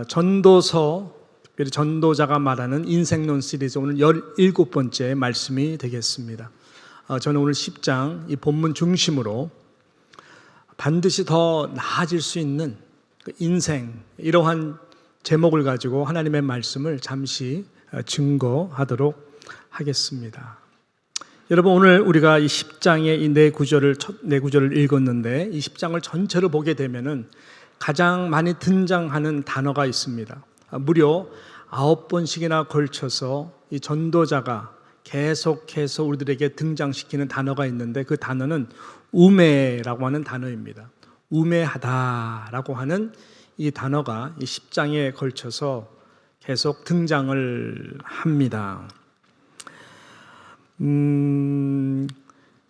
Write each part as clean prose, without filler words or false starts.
전도서, 특별히 전도자가 말하는 인생론 시리즈 오늘 17번째 말씀이 되겠습니다. 저는 오늘 10장 이 본문 중심으로 반드시 더 나아질 수 있는 인생, 이러한 제목을 가지고 하나님의 말씀을 잠시 증거하도록 하겠습니다. 여러분, 오늘 우리가 이 10장의 이 네 구절을 읽었는데, 이 10장을 전체를 보게 되면은 가장 많이 등장하는 단어가 있습니다. 무려 9번씩이나 걸쳐서 이 전도자가 계속해서 우리들에게 등장시키는 단어가 있는데, 그 단어는 우매라고 하는 단어입니다. 우매하다라고 하는 이 단어가 이 10장에 걸쳐서 계속 등장을 합니다.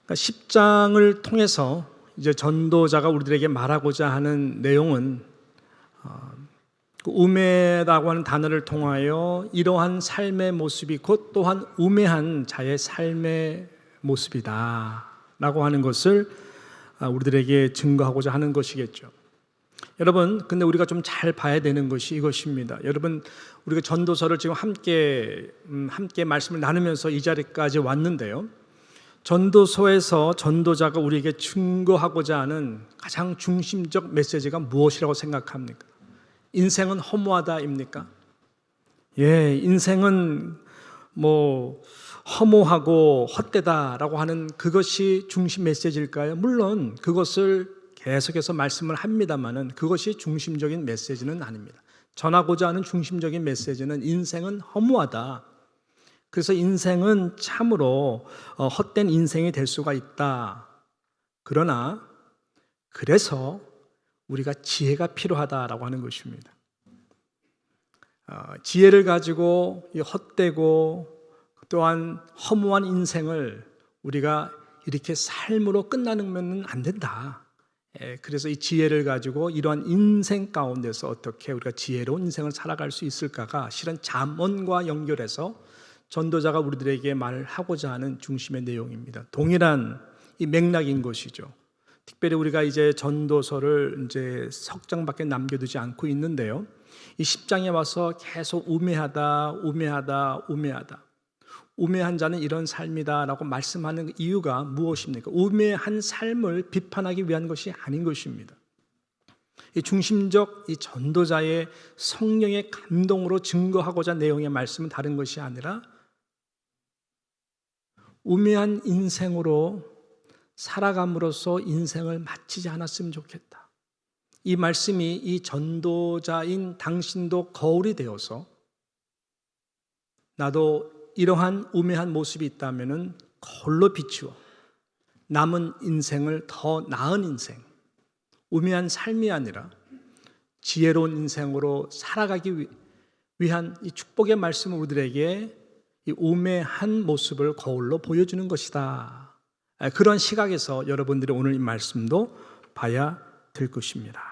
10장을 통해서 이제 전도자가 우리들에게 말하고자 하는 내용은 우매라고 하는 단어를 통하여 이러한 삶의 모습이 곧 또한 우매한 자의 삶의 모습이다 라고 하는 것을 우리들에게 증거하고자 하는 것이겠죠. 여러분, 근데 우리가 좀 잘 봐야 되는 것이 이것입니다. 여러분, 우리가 전도서를 지금 함께 말씀을 나누면서 이 자리까지 왔는데요, 전도서에서 전도자가 우리에게 증거하고자 하는 가장 중심적 메시지가 무엇이라고 생각합니까? 인생은 허무하다입니까? 예, 인생은 허무하고 헛되다라고 하는 그것이 중심 메시지일까요? 물론 그것을 계속해서 말씀을 합니다만은 그것이 중심적인 메시지는 아닙니다. 전하고자 하는 중심적인 메시지는 인생은 허무하다. 그래서 인생은 참으로 헛된 인생이 될 수가 있다. 그러나 그래서 우리가 지혜가 필요하다라고 하는 것입니다. 지혜를 가지고 이 헛되고 또한 허무한 인생을 우리가 이렇게 삶으로 끝나는 안 된다. 그래서 이 지혜를 가지고 이러한 인생 가운데서 어떻게 우리가 지혜로운 인생을 살아갈 수 있을까가 실은 잠언과 연결해서 전도자가 우리들에게 말을 하고자 하는 중심의 내용입니다. 동일한 이 맥락인 것이죠. 특별히 우리가 이제 전도서를 이제 석 장밖에 남겨두지 않고 있는데요, 이 10장에 와서 계속 우매하다. 우매한 자는 이런 삶이다라고 말씀하는 이유가 무엇입니까? 우매한 삶을 비판하기 위한 것이 아닌 것입니다. 이 중심적 이 전도자의 성령의 감동으로 증거하고자 내용의 말씀은 다른 것이 아니라 우매한 인생으로 살아감으로써 인생을 마치지 않았으면 좋겠다. 이 말씀이 이 전도자인 당신도 거울이 되어서 나도 이러한 우매한 모습이 있다면 거울로 비추어 남은 인생을 더 나은 인생, 우매한 삶이 아니라 지혜로운 인생으로 살아가기 위한 이 축복의 말씀을 우리들에게 이 우매한 모습을 거울로 보여주는 것이다. 그런 시각에서 여러분들이 오늘 이 말씀도 봐야 될 것입니다.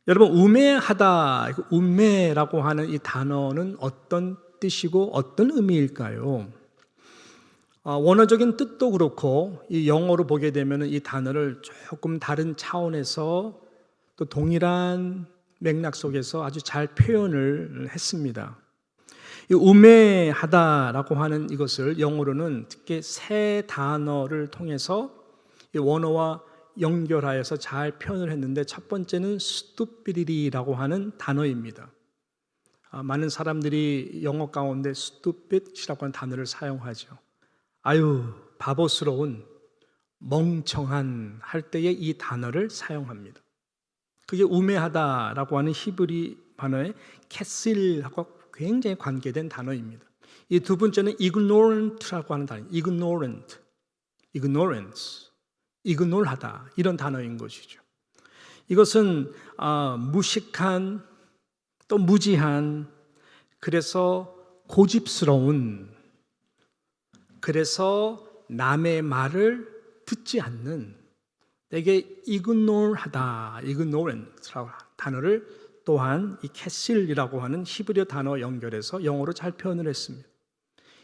여러분, 우매하다, 우매라고 하는 이 단어는 어떤 뜻이고 어떤 의미일까요? 원어적인 뜻도 그렇고 이 영어로 보게 되면 이 단어를 조금 다른 차원에서 또 동일한 맥락 속에서 아주 잘 표현을 했습니다. 이 우매하다라고 하는 이것을 영어로는 특히 세 단어를 통해서 이 원어와 연결하여서 잘 표현을 했는데, 첫 번째는 stupid이라고 하는 단어입니다. 많은 사람들이 영어 가운데 stupid이라고 하는 단어를 사용하죠. 아유, 바보스러운, 멍청한 할 때에 이 단어를 사용합니다. 그게 우매하다라고 하는 히브리 단어의 캐실하고 굉장히 관계된 단어입니다. 이 두 번째는 ignorant라고 하는 단어, ignore하다, 이런 단어인 것이죠. 이것은 무식한, 또 무지한, 그래서 고집스러운, 그래서 남의 말을 듣지 않는, 되게 ignorant라고 단어를 또한 이 캐실이라고 하는 히브리어 단어 연결해서 영어로 잘 표현을 했습니다.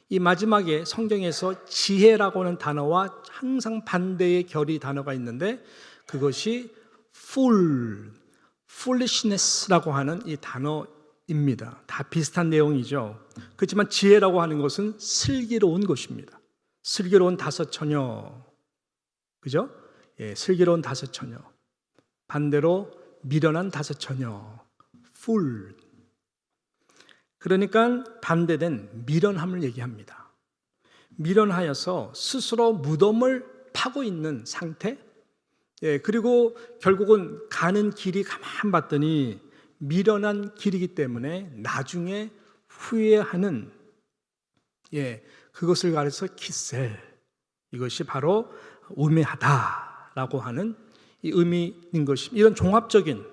이 마지막에 성경에서 지혜라고 하는 단어와 항상 반대의 결의 단어가 있는데, 그것이 foolishness라고 하는 이 단어입니다. 다 비슷한 내용이죠. 그렇지만 지혜라고 하는 것은 슬기로운 것입니다. 슬기로운 다섯 처녀, 그죠? 예, 슬기로운 다섯 처녀. 반대로 미련한 다섯 처녀, fool. 그러니까 반대된 미련함을 얘기합니다. 미련하여서 스스로 무덤을 파고 있는 상태. 예, 그리고 결국은 가는 길이 가만 봤더니 미련한 길이기 때문에 나중에 후회하는, 예, 그것을 가려서 키셀, 이것이 바로 우매하다라고 하는 이 의미인 것입니다. 이런 종합적인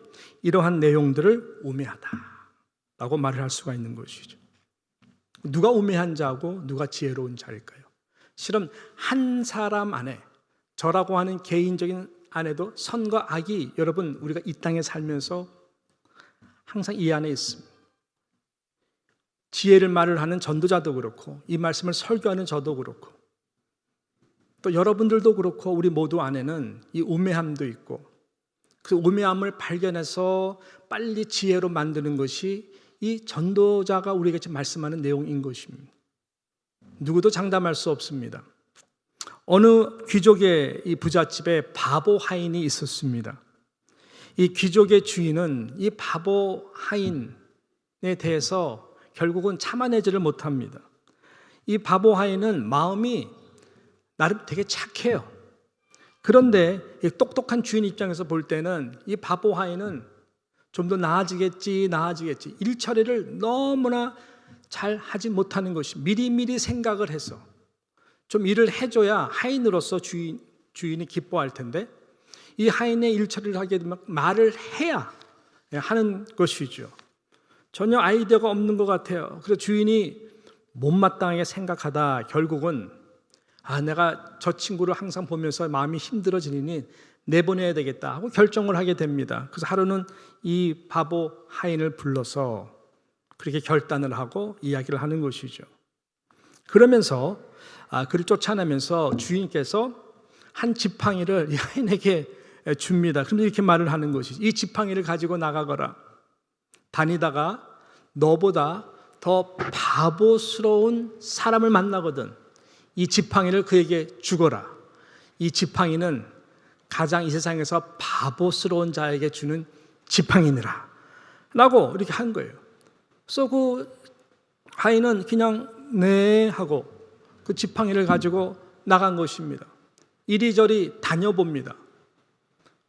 이러한 내용들을 우매하다라고 말을 할 수가 있는 것이죠. 누가 우매한 자고 누가 지혜로운 자일까요? 실은 한 사람 안에, 저라고 하는 개인적인 안에도 선과 악이, 여러분, 우리가 이 땅에 살면서 항상 이 안에 있습니다. 지혜를 말을 하는 전도자도 그렇고, 이 말씀을 설교하는 저도 그렇고, 또 여러분들도 그렇고, 우리 모두 안에는 이 우매함도 있고, 그 우매함을 발견해서 빨리 지혜로 만드는 것이 이 전도자가 우리에게 지금 말씀하는 내용인 것입니다. 누구도 장담할 수 없습니다. 어느 귀족의 이 부잣집에 바보 하인이 있었습니다. 이 귀족의 주인은 이 바보 하인에 대해서 결국은 참아내지를 못합니다. 이 바보 하인은 마음이 나름 되게 착해요. 그런데 이 똑똑한 주인 입장에서 볼 때는 이 바보 하인은 좀 더 나아지겠지 일처리를 너무나 잘 하지 못하는 것이, 미리미리 생각을 해서 좀 일을 해줘야 하인으로서 주인이 기뻐할 텐데, 이 하인의 일처리를 하게 되면 말을 해야 하는 것이죠. 전혀 아이디어가 없는 것 같아요. 그래서 주인이 못마땅하게 생각하다 결국은 내가 저 친구를 항상 보면서 마음이 힘들어지니 내보내야 되겠다 하고 결정을 하게 됩니다. 그래서 하루는 이 바보 하인을 불러서 그렇게 결단을 하고 이야기를 하는 것이죠. 그러면서 그를 쫓아내면서 주인께서 한 지팡이를 이 하인에게 줍니다. 그런데 이렇게 말을 하는 것이죠. 이 지팡이를 가지고 나가거라. 다니다가 너보다 더 바보스러운 사람을 만나거든 이 지팡이를 그에게 주거라. 이 지팡이는 가장 이 세상에서 바보스러운 자에게 주는 지팡이니라 라고 이렇게 한 거예요. 그래서 그 하인은 그냥 네 하고 그 지팡이를 가지고 나간 것입니다. 이리저리 다녀봅니다.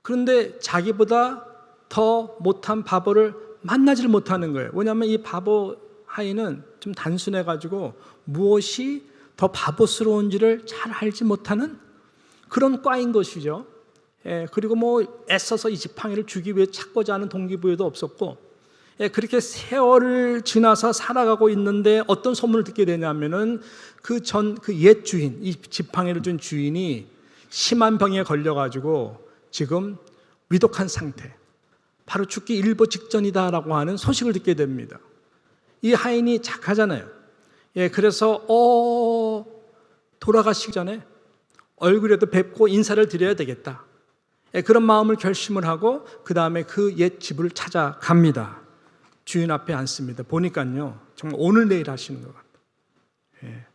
그런데 자기보다 더 못한 바보를 만나질 못하는 거예요. 왜냐하면 이 바보 하인은 좀 단순해가지고 무엇이 더 바보스러운지를 잘 알지 못하는 그런 과인 것이죠. 예, 그리고 뭐 애써서 이 지팡이를 주기 위해 찾고자 하는 동기부여도 없었고, 예, 그렇게 세월을 지나서 살아가고 있는데 어떤 소문을 듣게 되냐면은 그 옛 주인, 이 지팡이를 준 주인이 심한 병에 걸려가지고 지금 위독한 상태, 바로 죽기 일보 직전이다라고 하는 소식을 듣게 됩니다. 이 하인이 착하잖아요. 예, 그래서 돌아가시기 전에 얼굴에도 뵙고 인사를 드려야 되겠다. 예, 그런 마음을 결심을 하고 그 다음에 그 옛 집을 찾아갑니다. 주인 앞에 앉습니다. 보니까요 정말 오늘 내일 하시는 것 같아요. 예.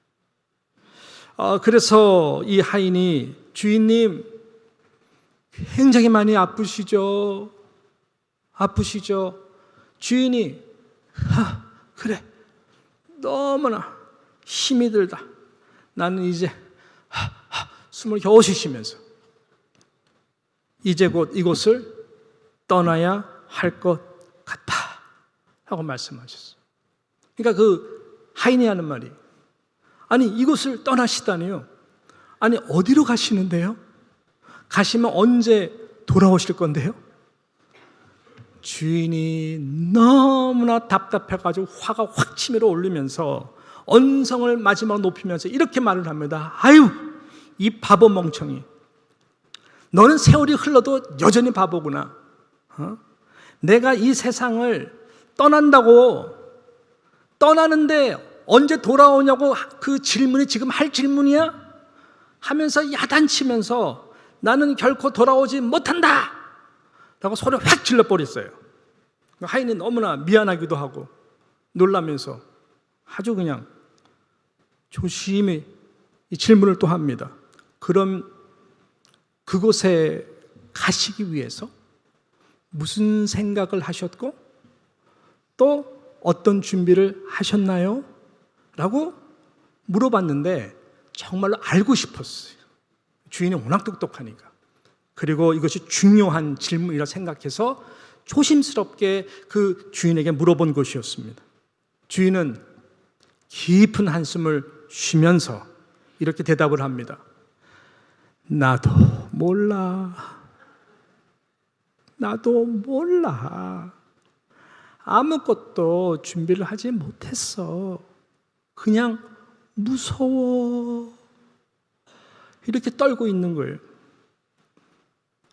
그래서 이 하인이 주인님 굉장히 많이 아프시죠? 주인이 그래 너무나 힘이 들다. 나는 이제 숨을 겨우 쉬시면서 이제 곧 이곳을 떠나야 할 것 같다 하고 말씀하셨어요. 그러니까 그 하인이 하는 말이, 아니 이곳을 떠나시다니요? 아니 어디로 가시는데요? 가시면 언제 돌아오실 건데요? 주인이 너무나 답답해가지고 화가 확 치밀어 올리면서 언성을 마지막 높이면서 이렇게 말을 합니다. 아유 이 바보 멍청이, 너는 세월이 흘러도 여전히 바보구나. 내가 이 세상을 떠나는데 언제 돌아오냐고 그 질문이 지금 할 질문이야? 하면서 야단치면서 나는 결코 돌아오지 못한다 라고 소리 확 질러버렸어요. 하인이 너무나 미안하기도 하고 놀라면서 아주 그냥 조심히 이 질문을 또 합니다. 그럼 그곳에 가시기 위해서 무슨 생각을 하셨고 또 어떤 준비를 하셨나요? 라고 물어봤는데 정말로 알고 싶었어요. 주인이 워낙 똑똑하니까. 그리고 이것이 중요한 질문이라 생각해서 조심스럽게 그 주인에게 물어본 것이었습니다. 주인은 깊은 한숨을 쉬면서 이렇게 대답을 합니다. 나도 몰라. 나도 몰라. 아무것도 준비를 하지 못했어. 그냥 무서워. 이렇게 떨고 있는 거예요.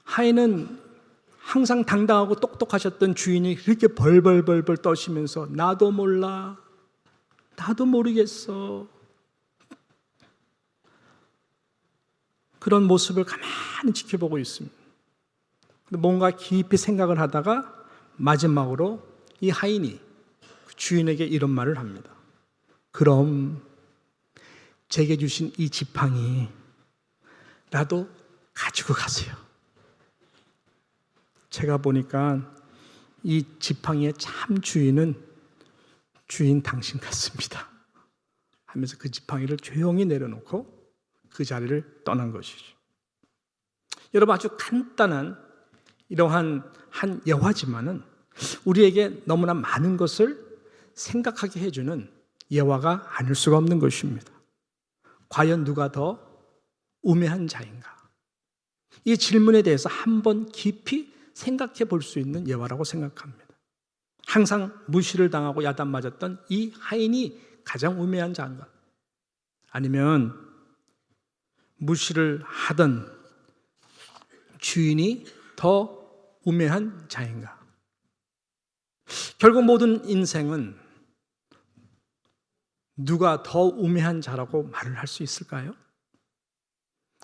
하인은 항상 당당하고 똑똑하셨던 주인이 그렇게 벌벌벌벌 떠시면서 나도 몰라. 나도 모르겠어. 그런 모습을 가만히 지켜보고 있습니다. 뭔가 깊이 생각을 하다가 마지막으로 이 하인이 주인에게 이런 말을 합니다. 그럼 제게 주신 이 지팡이 나도 가지고 가세요. 제가 보니까 이 지팡이의 참 주인은 주인 당신 같습니다. 하면서 그 지팡이를 조용히 내려놓고 그 자리를 떠난 것이죠. 여러분, 아주 간단한 이러한 한 예화지만은 우리에게 너무나 많은 것을 생각하게 해주는 예화가 아닐 수가 없는 것입니다. 과연 누가 더 우매한 자인가? 이 질문에 대해서 한번 깊이 생각해 볼 수 있는 예화라고 생각합니다. 항상 무시를 당하고 야단맞았던 이 하인이 가장 우매한 자인가? 아니면 무시를 하던 주인이 더 우매한 자인가? 결국 모든 인생은 누가 더 우매한 자라고 말을 할 수 있을까요?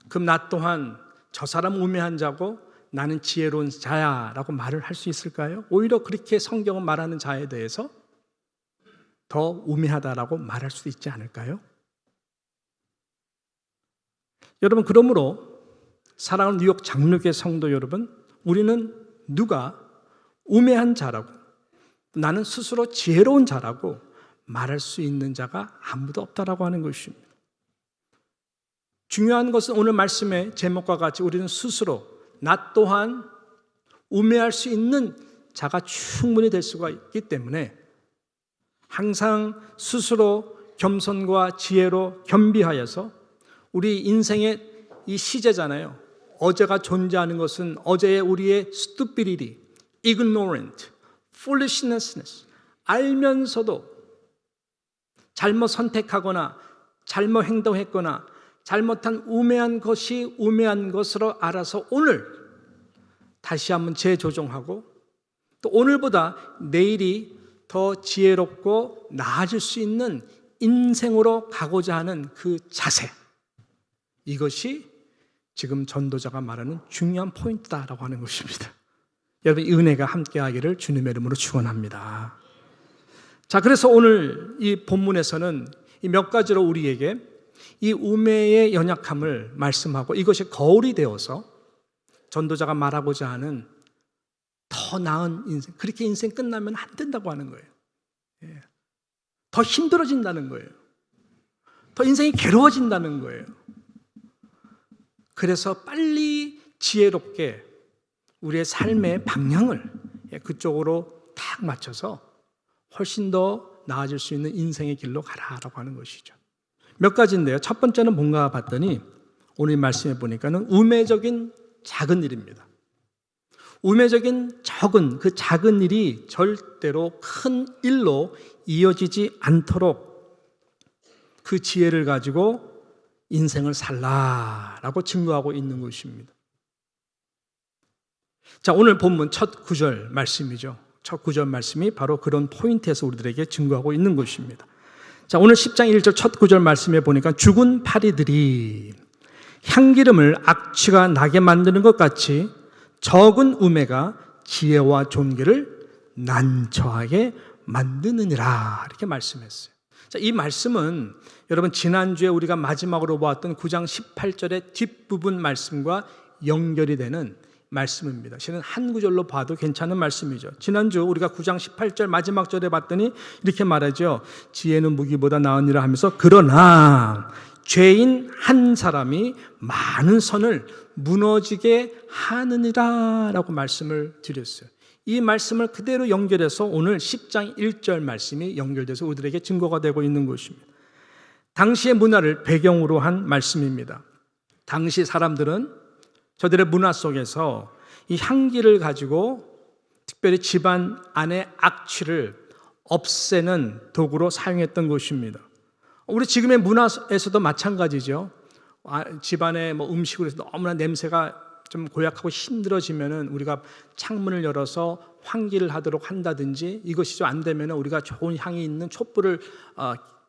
그럼 나 또한 저 사람 우매한 자고 나는 지혜로운 자야라고 말을 할 수 있을까요? 오히려 그렇게 성경은 말하는 자에 대해서 더 우매하다라고 말할 수 있지 않을까요? 여러분, 그러므로 사랑하는 뉴욕 장로교회 성도 여러분, 우리는 누가 우매한 자라고 나는 스스로 지혜로운 자라고 말할 수 있는 자가 아무도 없다라고 하는 것입니다. 중요한 것은 오늘 말씀의 제목과 같이 우리는 스스로 나 또한 우매할 수 있는 자가 충분히 될 수가 있기 때문에 항상 스스로 겸손과 지혜로 겸비하여서 우리 인생의 이 시제잖아요. 어제가 존재하는 것은 어제의 우리의 stupidity, ignorant, foolishness, 알면서도 잘못 선택하거나 잘못 행동했거나 잘못한 우매한 것이 우매한 것으로 알아서 오늘 다시 한번 재조정하고 또 오늘보다 내일이 더 지혜롭고 나아질 수 있는 인생으로 가고자 하는 그 자세, 이것이 지금 전도자가 말하는 중요한 포인트다라고 하는 것입니다. 여러분, 이 은혜가 함께하기를 주님의 이름으로 축원합니다. 자, 그래서 오늘 이 본문에서는 이 몇 가지로 우리에게 이 우매의 연약함을 말씀하고 이것이 거울이 되어서 전도자가 말하고자 하는 더 나은 인생, 그렇게 인생 끝나면 안 된다고 하는 거예요. 더 힘들어진다는 거예요. 더 인생이 괴로워진다는 거예요. 그래서 빨리 지혜롭게 우리의 삶의 방향을 그쪽으로 딱 맞춰서 훨씬 더 나아질 수 있는 인생의 길로 가라라고 하는 것이죠. 몇 가지인데요. 첫 번째는 뭔가 봤더니 오늘 말씀해 보니까는 우매적인 작은 일입니다. 우매적인 적은 그 작은 일이 절대로 큰 일로 이어지지 않도록 그 지혜를 가지고 인생을 살라라고 증거하고 있는 것입니다. 자, 오늘 본문 첫 구절 말씀이죠. 첫 구절 말씀이 바로 그런 포인트에서 우리들에게 증거하고 있는 것입니다. 자, 오늘 10장 1절 첫 구절 말씀에 보니까 죽은 파리들이 향기름을 악취가 나게 만드는 것 같이 적은 우매가 지혜와 존귀를 난처하게 만드느니라 이렇게 말씀했어요. 자, 이 말씀은 여러분 지난주에 우리가 마지막으로 보았던 9장 18절의 뒷부분 말씀과 연결이 되는 말씀입니다. 실은 한 구절로 봐도 괜찮은 말씀이죠. 지난주 우리가 9장 18절 마지막 절에 봤더니 이렇게 말하죠. 지혜는 무기보다 나으니라 하면서 그러나 죄인 한 사람이 많은 선을 무너지게 하느니라 라고 말씀을 드렸어요. 이 말씀을 그대로 연결해서 오늘 10장 1절 말씀이 연결돼서 우리들에게 증거가 되고 있는 것입니다. 당시의 문화를 배경으로 한 말씀입니다. 당시 사람들은 저들의 문화 속에서 이 향기를 가지고 특별히 집안 안의 악취를 없애는 도구로 사용했던 것입니다. 우리 지금의 문화에서도 마찬가지죠. 집안의 음식으로 해서 너무나 냄새가 좀 고약하고 힘들어지면은 우리가 창문을 열어서 환기를 하도록 한다든지, 이것이 좀 안 되면 우리가 좋은 향이 있는 촛불을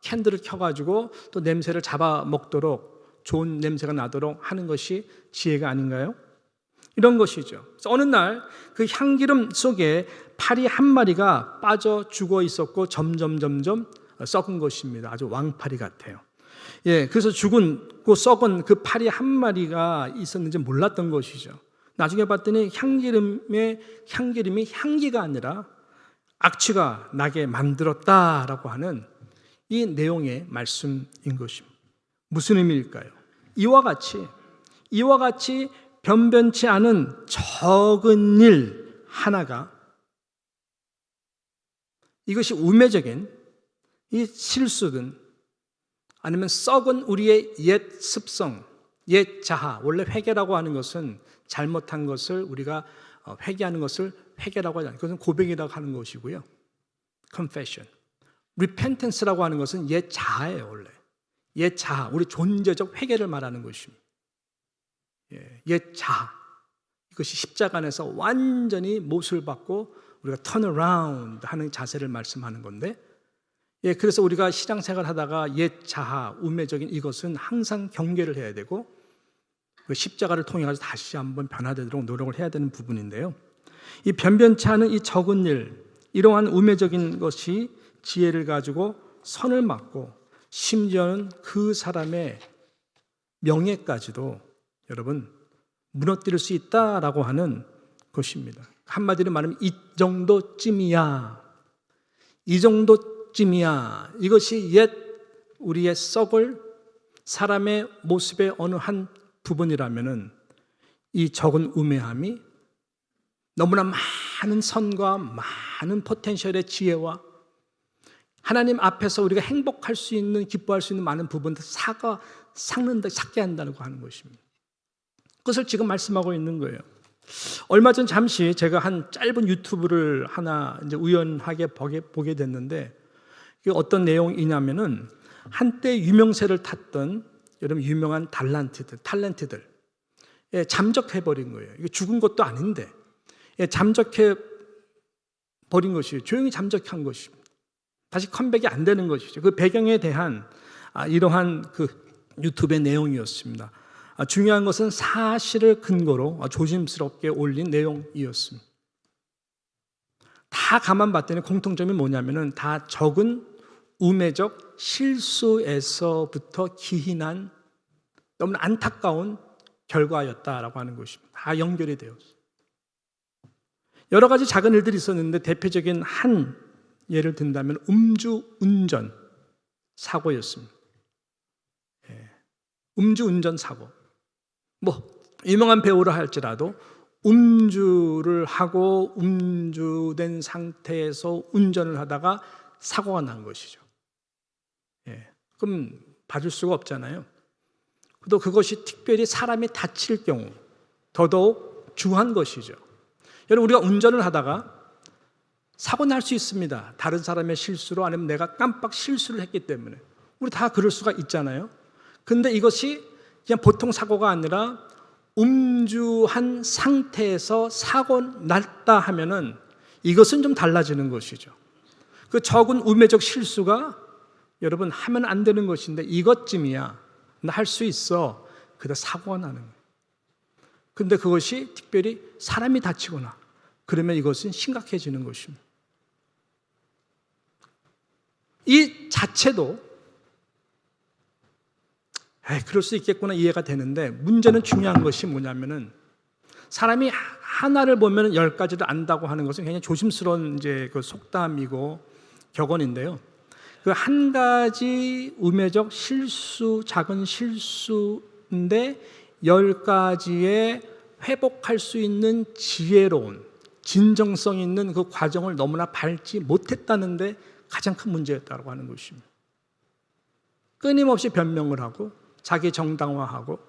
캔들을 켜가지고 또 냄새를 잡아 먹도록, 좋은 냄새가 나도록 하는 것이 지혜가 아닌가요? 이런 것이죠. 그래서 어느 날 그 향기름 속에 파리 한 마리가 빠져 죽어 있었고 점점 썩은 것입니다. 아주 왕파리 같아요. 그래서 죽은 썩은 그 파리 한 마리가 있었는지 몰랐던 것이죠. 나중에 봤더니 향기름이 향기가 아니라 악취가 나게 만들었다라고 하는 이 내용의 말씀인 것입니다. 무슨 의미일까요? 이와 같이 변변치 않은 적은 일 하나가, 이것이 우매적인 이 실수든 아니면 썩은 우리의 옛 습성, 옛 자아, 원래 회개라고 하는 것은 잘못한 것을 우리가 회개하는 것을 회개라고 하지 않아요. 그것은 고백이라고 하는 것이고요. confession. repentance라고 하는 것은 옛 자아예요. 원래 옛 자아, 우리 존재적 회개를 말하는 것입니다. 옛 자아, 이것이 십자가 안에서 완전히 못을 받고 우리가 turn around 하는 자세를 말씀하는 건데, 그래서 우리가 신앙생활 하다가 옛 자아, 우매적인 이것은 항상 경계를 해야 되고 그 십자가를 통해 가지고 다시 한번 변화되도록 노력을 해야 되는 부분인데요. 이 변변치 않은 이 적은 일, 이러한 우매적인 것이 지혜를 가지고 선을 막고 심지어는 그 사람의 명예까지도 여러분 무너뜨릴 수 있다라고 하는 것입니다. 한마디로 말하면 이 정도쯤이야. 이것이 옛 우리의 썩을 사람의 모습의 어느 한 부분이라면은 이 적은 우매함이 너무나 많은 선과 많은 포텐셜의 지혜와 하나님 앞에서 우리가 행복할 수 있는, 기뻐할 수 있는 많은 부분들 삭게 한다고 하는 것입니다. 그것을 지금 말씀하고 있는 거예요. 얼마 전 잠시 제가 한 짧은 유튜브를 하나 이제 우연하게 보게 됐는데, 이게 어떤 내용이냐면은 한때 유명세를 탔던 여러분 유명한 탤런트들 잠적해버린 거예요. 이게 죽은 것도 아닌데 잠적해버린 것이에요. 조용히 잠적한 것입니다. 다시 컴백이 안 되는 것이죠. 그 배경에 대한 이러한 그 유튜브의 내용이었습니다. 중요한 것은 사실을 근거로 조심스럽게 올린 내용이었습니다. 다 가만 봤더니 공통점이 뭐냐면은 다 적은 우매적 실수에서부터 기인한 너무나 안타까운 결과였다라고 하는 것입니다. 다 연결이 되었어요. 여러 가지 작은 일들이 있었는데 대표적인 한 예를 든다면 음주운전 사고였습니다. 음주운전 사고. 유명한 배우라 할지라도 음주를 하고 음주된 상태에서 운전을 하다가 사고가 난 것이죠. 그럼 봐줄 수가 없잖아요. 또 그것이 특별히 사람이 다칠 경우 더더욱 중한 것이죠. 여러분, 우리가 운전을 하다가 사고 날 수 있습니다. 다른 사람의 실수로, 아니면 내가 깜빡 실수를 했기 때문에. 우리 다 그럴 수가 있잖아요. 근데 이것이 그냥 보통 사고가 아니라 음주한 상태에서 사고 났다 하면은 이것은 좀 달라지는 것이죠. 그 적은 우매적 실수가 여러분 하면 안 되는 것인데 이것쯤이야 나 할 수 있어. 그러다 사고가 나는 거예요. 근데 그것이 특별히 사람이 다치거나 그러면 이것은 심각해지는 것입니다. 이 자체도 그럴 수 있겠구나 이해가 되는데, 문제는 중요한 것이 뭐냐면은, 사람이 하나를 보면 10가지를 안다고 하는 것은 굉장히 조심스러운 이제 그 속담이고 격언인데요. 그 한 가지 음해적 실수, 작은 실수인데 10가지의 회복할 수 있는 지혜로운, 진정성 있는 그 과정을 너무나 밟지 못했다는 데 가장 큰 문제였다고 하는 것입니다. 끊임없이 변명을 하고 자기 정당화하고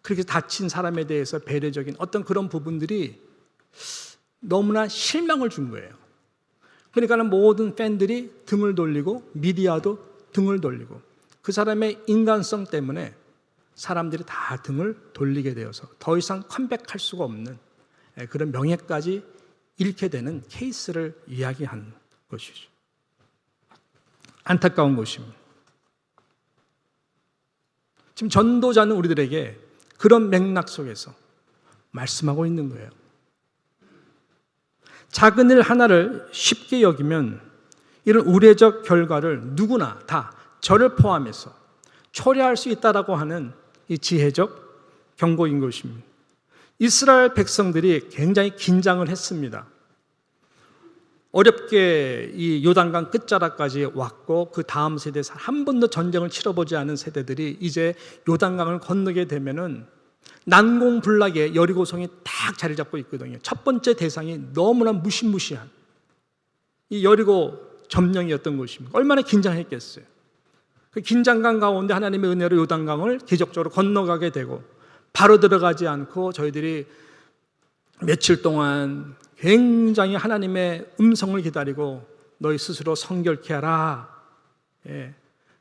그렇게 다친 사람에 대해서 배려적인 어떤 그런 부분들이 너무나 실망을 준 거예요. 그러니까 모든 팬들이 등을 돌리고 미디어도 등을 돌리고 그 사람의 인간성 때문에 사람들이 다 등을 돌리게 되어서 더 이상 컴백할 수가 없는 그런 명예까지 잃게 되는 케이스를 이야기한 것이죠. 안타까운 것입니다. 지금 전도자는 우리들에게 그런 맥락 속에서 말씀하고 있는 거예요. 작은 일 하나를 쉽게 여기면 이런 우례적 결과를 누구나 다 저를 포함해서 초래할 수 있다라고 하는 이 지혜적 경고인 것입니다. 이스라엘 백성들이 굉장히 긴장을 했습니다. 어렵게 이 요단강 끝자락까지 왔고 그 다음 세대에서 한 번도 전쟁을 치러보지 않은 세대들이 이제 요단강을 건너게 되면은 난공불락의 여리고성이 딱 자리 잡고 있거든요. 첫 번째 대상이 너무나 무시무시한 이 여리고 점령이었던 것입니다. 얼마나 긴장했겠어요. 그 긴장감 가운데 하나님의 은혜로 요단강을 기적적으로 건너가게 되고 바로 들어가지 않고 저희들이 며칠 동안 굉장히 하나님의 음성을 기다리고 너희 스스로 성결케 하라.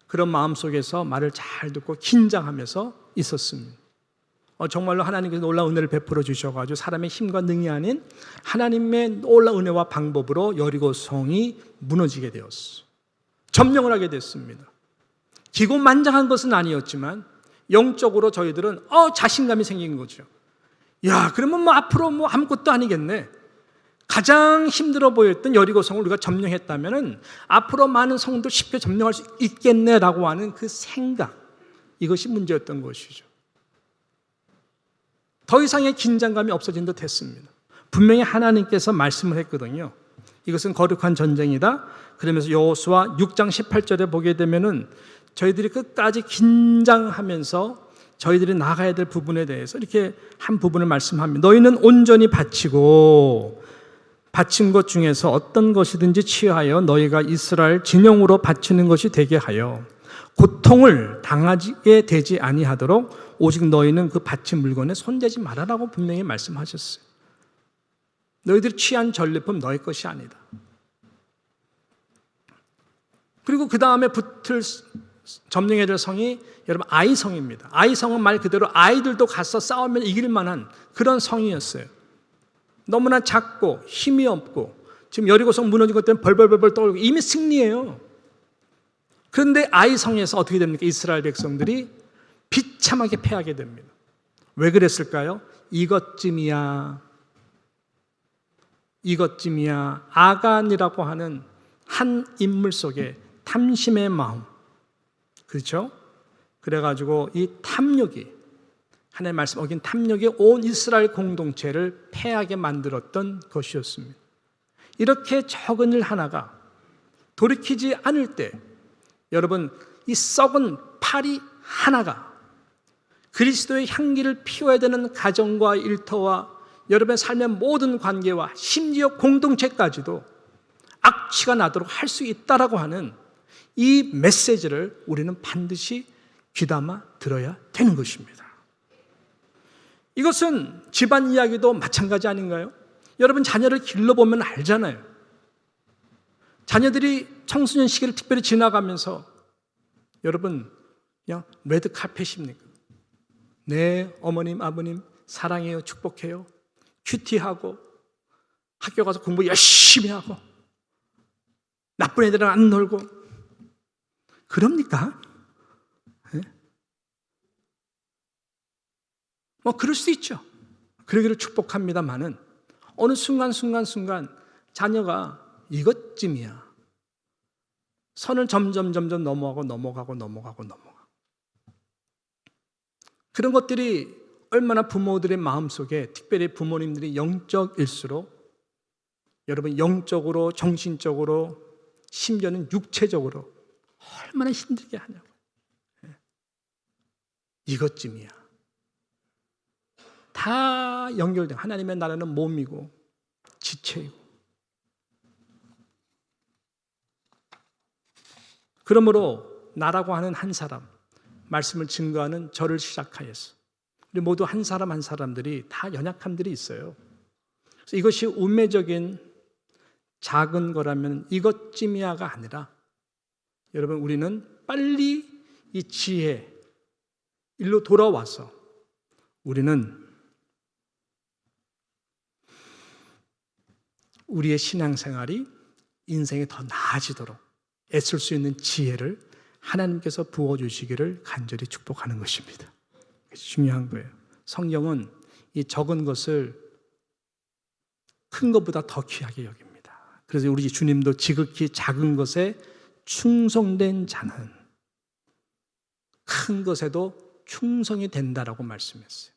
그런 마음속에서 말을 잘 듣고 긴장하면서 있었습니다. 정말로 하나님께서 놀라운 은혜를 베풀어 주셔가지고 사람의 힘과 능이 아닌 하나님의 놀라운 은혜와 방법으로 여리고성이 무너지게 되었어. 점령을 하게 됐습니다. 기고만장한 것은 아니었지만 영적으로 저희들은 자신감이 생긴 거죠. 야, 그러면 앞으로 아무것도 아니겠네. 가장 힘들어 보였던 여리고성을 우리가 점령했다면 앞으로 많은 성도 쉽게 점령할 수 있겠네라고 하는 그 생각, 이것이 문제였던 것이죠. 더 이상의 긴장감이 없어진 듯 했습니다. 분명히 하나님께서 말씀을 했거든요. 이것은 거룩한 전쟁이다. 그러면서 여호수아 6장 18절에 보게 되면은 저희들이 끝까지 긴장하면서 저희들이 나가야 될 부분에 대해서 이렇게 한 부분을 말씀합니다. 너희는 온전히 바치고 바친 것 중에서 어떤 것이든지 취하여 너희가 이스라엘 진영으로 바치는 것이 되게 하여 고통을 당하게 되지 아니하도록 오직 너희는 그 바친 물건에 손대지 말아라고 분명히 말씀하셨어요. 너희들이 취한 전리품 너희 것이 아니다. 그리고 그 다음에 붙을 점령해야 될 성이 여러분 아이성입니다. 아이성은 말 그대로 아이들도 가서 싸우면 이길 만한 그런 성이었어요. 너무나 작고 힘이 없고 지금 여리고성 무너진 것 때문에 벌벌벌 떠오르고 이미 승리해요. 그런데 아이성에서 어떻게 됩니까? 이스라엘 백성들이 비참하게 패하게 됩니다. 왜 그랬을까요? 이것쯤이야. 아간이라고 하는 한 인물 속에 탐심의 마음, 그렇죠? 그래가지고 이 탐욕이, 하나님의 말씀 어긴 탐욕이 온 이스라엘 공동체를 패하게 만들었던 것이었습니다. 이렇게 적은 일 하나가 돌이키지 않을 때 여러분 이 썩은 파리 하나가 그리스도의 향기를 피워야 되는 가정과 일터와 여러분의 삶의 모든 관계와 심지어 공동체까지도 악취가 나도록 할 수 있다라고 하는 이 메시지를 우리는 반드시 귀담아 들어야 되는 것입니다. 이것은 집안 이야기도 마찬가지 아닌가요? 여러분 자녀를 길러보면 알잖아요. 자녀들이 청소년 시기를 특별히 지나가면서 여러분 그냥 레드카펫입니까? 네, 어머님, 아버님 사랑해요, 축복해요. 큐티하고 학교 가서 공부 열심히 하고 나쁜 애들은 안 놀고 그럽니까? 네? 그럴 수 있죠. 그러기를 축복합니다만은 어느 순간 자녀가 이것쯤이야. 선을 점점 넘어가고. 그런 것들이 얼마나 부모들의 마음속에, 특별히 부모님들이 영적일수록 여러분 영적으로, 정신적으로, 심지어는 육체적으로 얼마나 힘들게 하냐고. 이것쯤이야. 다 연결된, 하나님의 나라는 몸이고 지체이고. 그러므로 나라고 하는 한 사람, 말씀을 증거하는 저를 시작하여서 우리 모두 한 사람 한 사람들이 다 연약함들이 있어요. 그래서 이것이 운매적인 작은 거라면 이것쯤이야가 아니라, 여러분 우리는 빨리 이 지혜 일로 돌아와서 우리는 우리의 신앙생활이 인생에 더 나아지도록 애쓸 수 있는 지혜를 하나님께서 부어주시기를 간절히 축복하는 것입니다. 중요한 거예요. 성경은 이 적은 것을 큰 것보다 더 귀하게 여깁니다. 그래서 우리 주님도 지극히 작은 것에 충성된 자는 큰 것에도 충성이 된다라고 말씀했어요.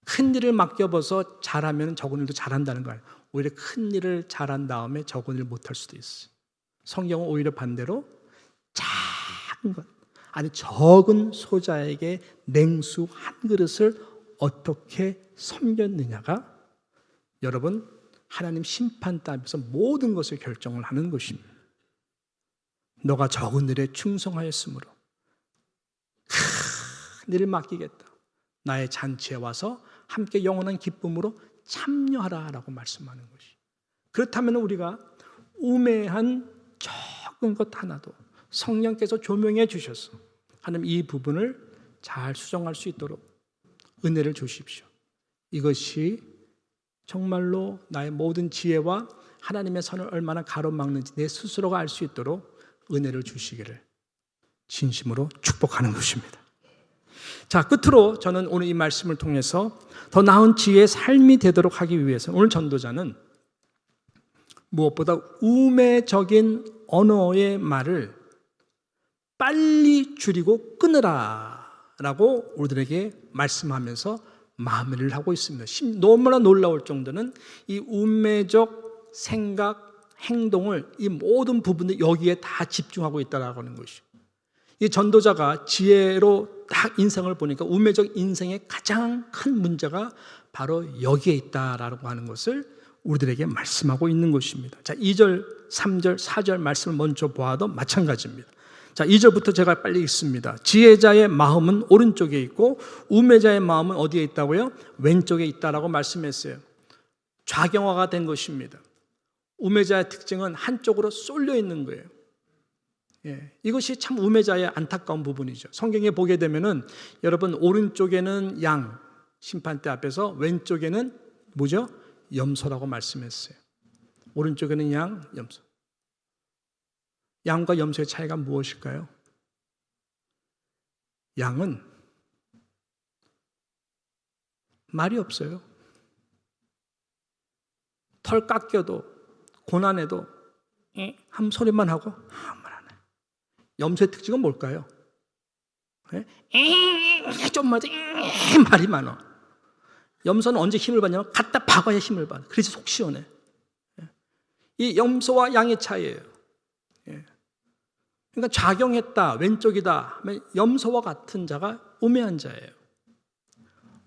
큰 일을 맡겨봐서 잘하면 적은 일도 잘한다는 거예요. 오히려 큰 일을 잘한 다음에 적은 일을 못할 수도 있어요. 성경은 오히려 반대로 작은 것, 아니 적은 소자에게 냉수 한 그릇을 어떻게 섬겼느냐가 여러분 하나님 심판대 앞에서 모든 것을 결정을 하는 것입니다. 너가 적은 일에 충성하였으므로 큰 일을 맡기겠다. 나의 잔치에 와서 함께 영원한 기쁨으로 참여하라라고 말씀하는 것이. 그렇다면 우리가 우매한 적은 것 하나도 성령께서 조명해 주셔서 하나님 이 부분을 잘 수정할 수 있도록 은혜를 주십시오. 이것이 정말로 나의 모든 지혜와 하나님의 선을 얼마나 가로막는지 내 스스로가 알 수 있도록 은혜를 주시기를 진심으로 축복하는 것입니다. 자, 끝으로 저는 오늘 이 말씀을 통해서 더 나은 지혜의 삶이 되도록 하기 위해서 오늘 전도자는 무엇보다 우매적인 언어의 말을 빨리 줄이고 끊으라 라고 우리들에게 말씀하면서 마무리를 하고 있습니다. 너무나 놀라울 정도는 이 운매적 생각, 행동을 이 모든 부분들 여기에 다 집중하고 있다라고 하는 것이죠. 이 전도자가 지혜로 딱 인생을 보니까 운매적 인생의 가장 큰 문제가 바로 여기에 있다라고 하는 것을 우리들에게 말씀하고 있는 것입니다. 자, 2절, 3절, 4절 말씀을 먼저 보아도 마찬가지입니다. 자, 2절부터 제가 빨리 읽습니다. 지혜자의 마음은 오른쪽에 있고 우매자의 마음은 어디에 있다고요? 왼쪽에 있다라고 말씀했어요. 좌경화가 된 것입니다. 우매자의 특징은 한쪽으로 쏠려 있는 거예요. 예, 이것이 참 우매자의 안타까운 부분이죠. 성경에 보게 되면은 여러분 오른쪽에는 양, 심판대 앞에서 왼쪽에는 뭐죠? 염소라고 말씀했어요. 오른쪽에는 양, 염소. 양과 염소의 차이가 무엇일까요? 양은 말이 없어요. 털 깎여도 고난해도 한 소리만 하고 아무 말 안 해요. 염소의 특징은 뭘까요? 좀만 말이 많아. 염소는 언제 힘을 받냐면 갖다 박아야 힘을 받아. 그래서 속 시원해. 이 염소와 양의 차이예요. 그러니까 좌경했다, 왼쪽이다. 염소와 같은 자가 우매한 자예요.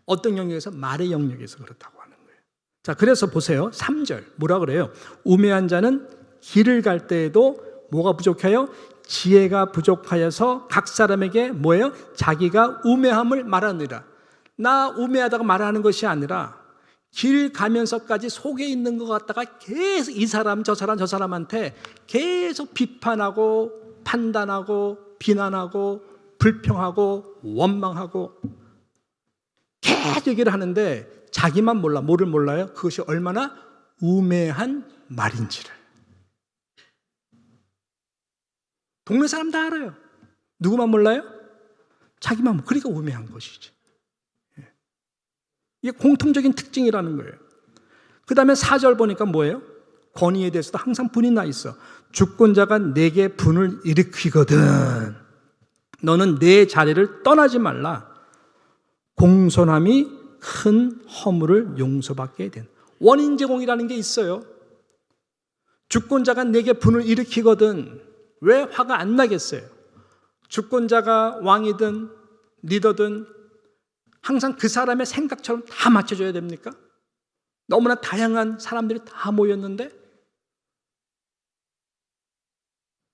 어떤 영역에서? 말의 영역에서 그렇다고 하는 거예요. 자, 그래서 보세요. 3절 뭐라 그래요? 우매한 자는 길을 갈 때에도 뭐가 부족해요? 지혜가 부족하여서 각 사람에게 뭐예요? 자기가 우매함을 말하느니라. 나 우매하다가 말하는 것이 아니라 길 가면서까지 속에 있는 것 같다가 계속 이 사람 저 사람한테 계속 비판하고 판단하고 비난하고 불평하고 원망하고 계속 얘기를 하는데 자기만 몰라. 뭐를 몰라요? 그것이 얼마나 우매한 말인지를. 동네 사람 다 알아요. 누구만 몰라요? 자기만 몰라. 그러니까 우매한 것이지. 이게 공통적인 특징이라는 거예요. 그 다음에 4절 보니까 뭐예요? 권위에 대해서도 항상 분이 나 있어. 주권자가 내게 분을 일으키거든 너는 내 자리를 떠나지 말라. 공손함이 큰 허물을 용서받게 된. 원인 제공이라는 게 있어요. 주권자가 내게 분을 일으키거든 왜 화가 안 나겠어요? 주권자가 왕이든 리더든 항상 그 사람의 생각처럼 다 맞춰줘야 됩니까? 너무나 다양한 사람들이 다 모였는데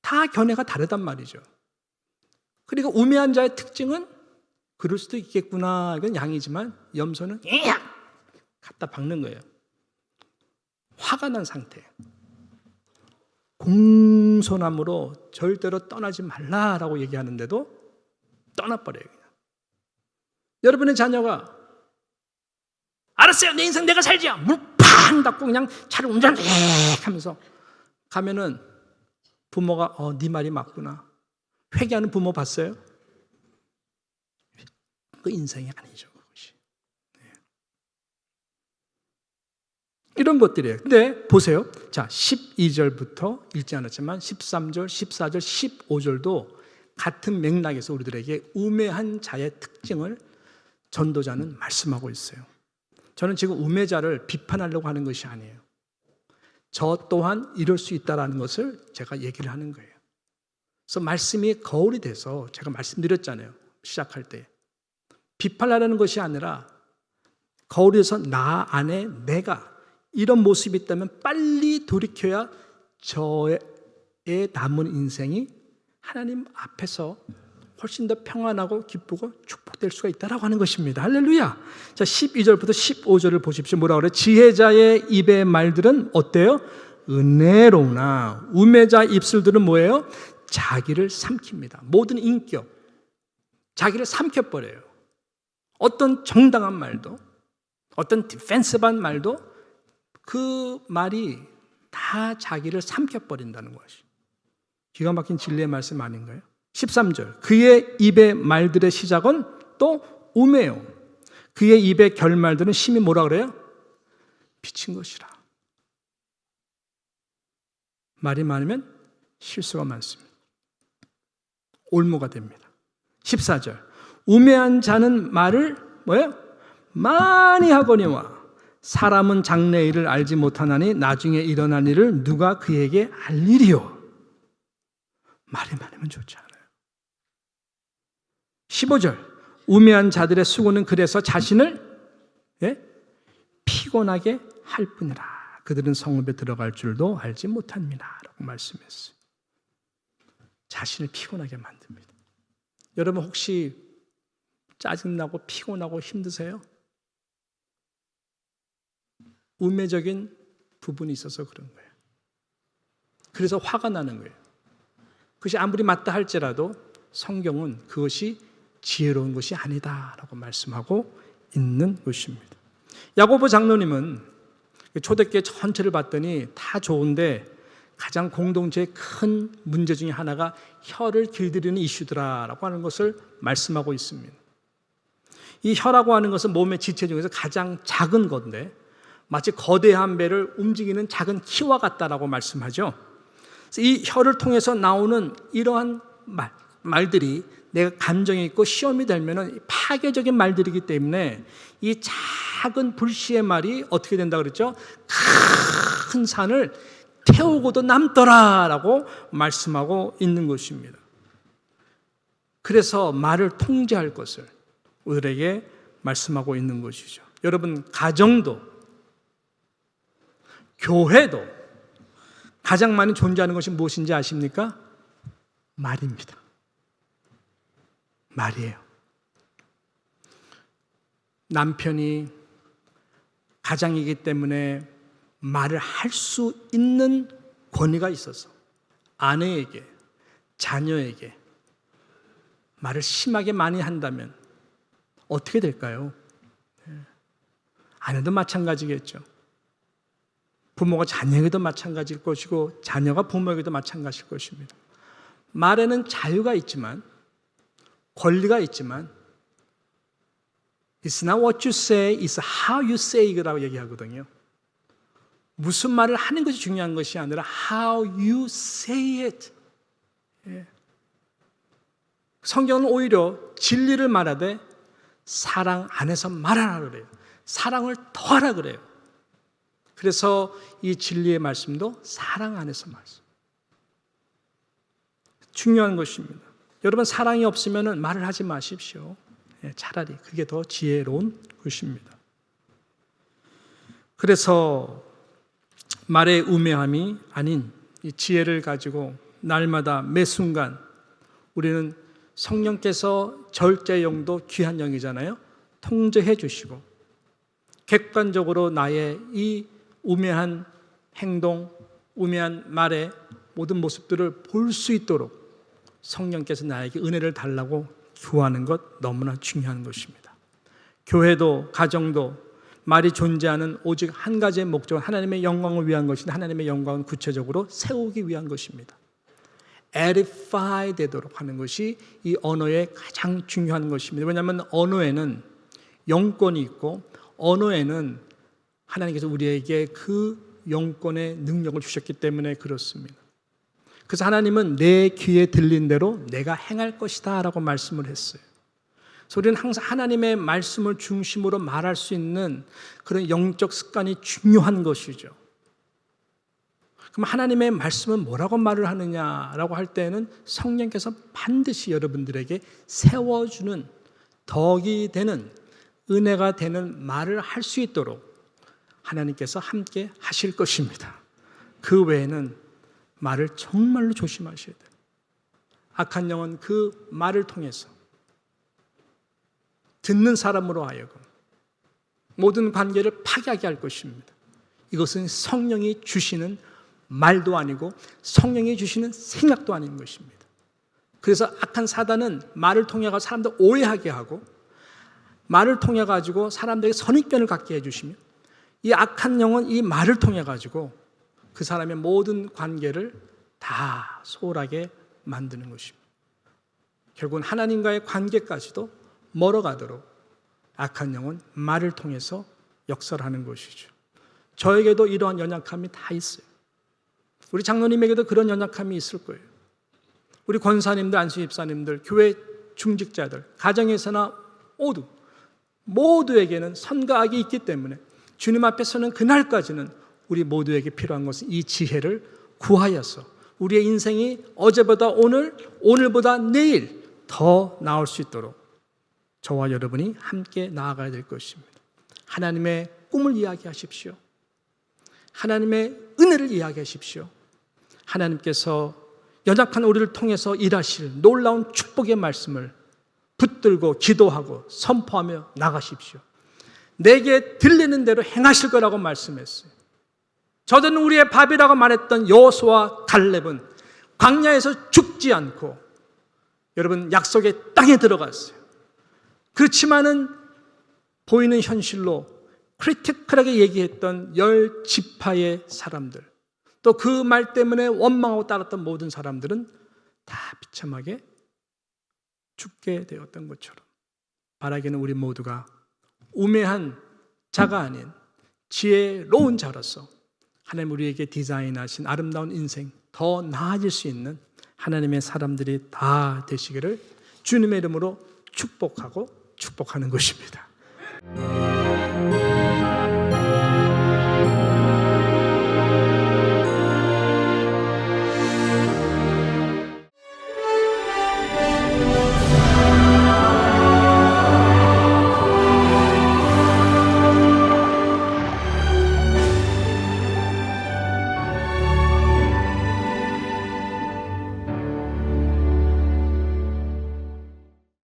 다 견해가 다르단 말이죠. 그리고 우매한 자의 특징은 그럴 수도 있겠구나. 이건 양이지만 염소는 갖다 박는 거예요. 화가 난 상태. 공손함으로 절대로 떠나지 말라라고 얘기하는데도 떠나버려요. 그냥. 여러분의 자녀가 알았어요. 내 인생 내가 살지야. 문 팡 닫고 그냥 차를 운전해 하면서 가면은 부모가 네 말이 맞구나. 회개하는 부모 봤어요? 그 인생이 아니죠. 그것이. 이런 것들이에요. 근데 보세요. 자, 12절부터 읽지 않았지만 13절, 14절, 15절도 같은 맥락에서 우리들에게 우매한 자의 특징을 전도자는 말씀하고 있어요. 저는 지금 우매자를 비판하려고 하는 것이 아니에요. 저 또한 이럴 수 있다는 것을 제가 얘기를 하는 거예요. 그래서 말씀이 거울이 돼서 제가 말씀드렸잖아요. 시작할 때. 비판하려는 것이 아니라 거울이 돼서 나 안에 내가 이런 모습이 있다면 빨리 돌이켜야 저의 남은 인생이 하나님 앞에서 훨씬 더 평안하고 기쁘고 축복될 수가 있다라고 하는 것입니다. 할렐루야. 자, 12절부터 15절을 보십시오. 뭐라고 그래요? 지혜자의 입의 말들은 어때요? 은혜로우나 우매자 입술들은 뭐예요? 자기를 삼킵니다. 모든 인격, 자기를 삼켜버려요. 어떤 정당한 말도, 어떤 디펜스한 말도 그 말이 다 자기를 삼켜버린다는 것이 기가 막힌 진리의 말씀 아닌가요? 13절 그의 입의 말들의 시작은 또 우매요. 그의 입의 결말들은 심히 뭐라 그래요? 비친 것이라. 말이 많으면 실수가 많습니다. 올무가 됩니다. 14절 우매한 자는 말을 뭐예요? 많이 하거니와 사람은 장래 일을 알지 못하나니 나중에 일어날 일을 누가 그에게 알리리요. 말이 많으면 좋지 않아요. 15절 우매한 자들의 수고는 그래서 자신을 피곤하게 할 뿐이라. 그들은 성읍에 들어갈 줄도 알지 못합니다 라고 말씀했어요. 자신을 피곤하게 만듭니다. 여러분 혹시 짜증나고 피곤하고 힘드세요? 우매적인 부분이 있어서 그런 거예요. 그래서 화가 나는 거예요. 그것이 아무리 맞다 할지라도 성경은 그것이 지혜로운 것이 아니다라고 말씀하고 있는 것입니다. 야고보 장로님은 초대교회 전체를 봤더니 다 좋은데 가장 공동체의 큰 문제 중에 하나가 혀를 길들이는 이슈더라라고 하는 것을 말씀하고 있습니다. 이 혀라고 하는 것은 몸의 지체 중에서 가장 작은 건데 마치 거대한 배를 움직이는 작은 키와 같다라고 말씀하죠. 그래서 이 혀를 통해서 나오는 이러한 말들이 내가 감정이 있고 시험이 되면 파괴적인 말들이기 때문에 이 작은 불씨의 말이 어떻게 된다 그랬죠? 큰 산을 태우고도 남더라라고 말씀하고 있는 것입니다. 그래서 말을 통제할 것을 우리에게 말씀하고 있는 것이죠. 여러분 가정도 교회도 가장 많이 존재하는 것이 무엇인지 아십니까? 말입니다. 말이에요. 남편이 가장이기 때문에 말을 할 수 있는 권위가 있어서 아내에게, 자녀에게 말을 심하게 많이 한다면 어떻게 될까요? 아내도 마찬가지겠죠. 부모가 자녀에게도 마찬가지일 것이고 자녀가 부모에게도 마찬가지일 것입니다. 말에는 자유가 있지만 권리가 있지만 It's not what you say, it's how you say 이라고 얘기하거든요. 무슨 말을 하는 것이 중요한 것이 아니라 how you say it. 성경은 오히려 진리를 말하되 사랑 안에서 말하라 그래요. 사랑을 더하라 그래요. 그래서 이 진리의 말씀도 사랑 안에서 말씀. 중요한 것입니다. 여러분, 사랑이 없으면 말을 하지 마십시오. 차라리 그게 더 지혜로운 것입니다. 그래서 말의 우매함이 아닌 이 지혜를 가지고 날마다 매 순간 우리는 성령께서 절제 영도 귀한 영이잖아요. 통제해 주시고 객관적으로 나의 이 우매한 행동, 우매한 말의 모든 모습들을 볼 수 있도록 성령께서 나에게 은혜를 달라고 구하는 것 너무나 중요한 것입니다. 교회도 가정도 말이 존재하는 오직 한 가지의 목적은 하나님의 영광을 위한 것인데 하나님의 영광은 구체적으로 세우기 위한 것입니다. edify 되도록 하는 것이 이 언어의 가장 중요한 것입니다. 왜냐하면 언어에는 영권이 있고 언어에는 하나님께서 우리에게 그 영권의 능력을 주셨기 때문에 그렇습니다. 그래서 하나님은 내 귀에 들린 대로 내가 행할 것이다 라고 말씀을 했어요. 그래서 우리는 항상 하나님의 말씀을 중심으로 말할 수 있는 그런 영적 습관이 중요한 것이죠. 그럼 하나님의 말씀은 뭐라고 말을 하느냐라고 할 때는 성령께서 반드시 여러분들에게 세워주는 덕이 되는 은혜가 되는 말을 할 수 있도록 하나님께서 함께 하실 것입니다. 그 외에는 말을 정말로 조심하셔야 돼요. 악한 영은 그 말을 통해서 듣는 사람으로 하여금 모든 관계를 파괴하게 할 것입니다. 이것은 성령이 주시는 말도 아니고 성령이 주시는 생각도 아닌 것입니다. 그래서 악한 사단은 말을 통해 가지고 사람들 오해하게 하고 말을 통해 가지고 사람들에게 선입견을 갖게 해주시며 이 악한 영은 이 말을 통해 가지고 그 사람의 모든 관계를 다 소홀하게 만드는 것입니다. 결국은 하나님과의 관계까지도 멀어가도록 악한 영은 말을 통해서 역설하는 것이죠. 저에게도 이러한 연약함이 다 있어요. 우리 장로님에게도 그런 연약함이 있을 거예요. 우리 권사님들, 안수집사님들, 교회 중직자들, 가정에서나 모두에게는 선과 악이 있기 때문에 주님 앞에 서는 그날까지는 우리 모두에게 필요한 것은 이 지혜를 구하여서 우리의 인생이 어제보다 오늘, 오늘보다 내일 더 나을 수 있도록 저와 여러분이 함께 나아가야 될 것입니다. 하나님의 꿈을 이야기하십시오. 하나님의 은혜를 이야기하십시오. 하나님께서 연약한 우리를 통해서 일하실 놀라운 축복의 말씀을 붙들고 기도하고 선포하며 나가십시오. 내게 들리는 대로 행하실 거라고 말씀했어요. 저들은 우리의 밥이라고 말했던 여호수아와 갈렙은 광야에서 죽지 않고 여러분 약속의 땅에 들어갔어요. 그렇지만은 보이는 현실로 크리티컬하게 얘기했던 10지파의 사람들, 또 그 말 때문에 원망하고 따랐던 모든 사람들은 다 비참하게 죽게 되었던 것처럼 바라기는 우리 모두가 우매한 자가 아닌 지혜로운 자로서 하나님 우리에게 디자인하신 아름다운 인생, 더 나아질 수 있는 하나님의 사람들이 다 되시기를 주님의 이름으로 축복하고 축복하는 것입니다.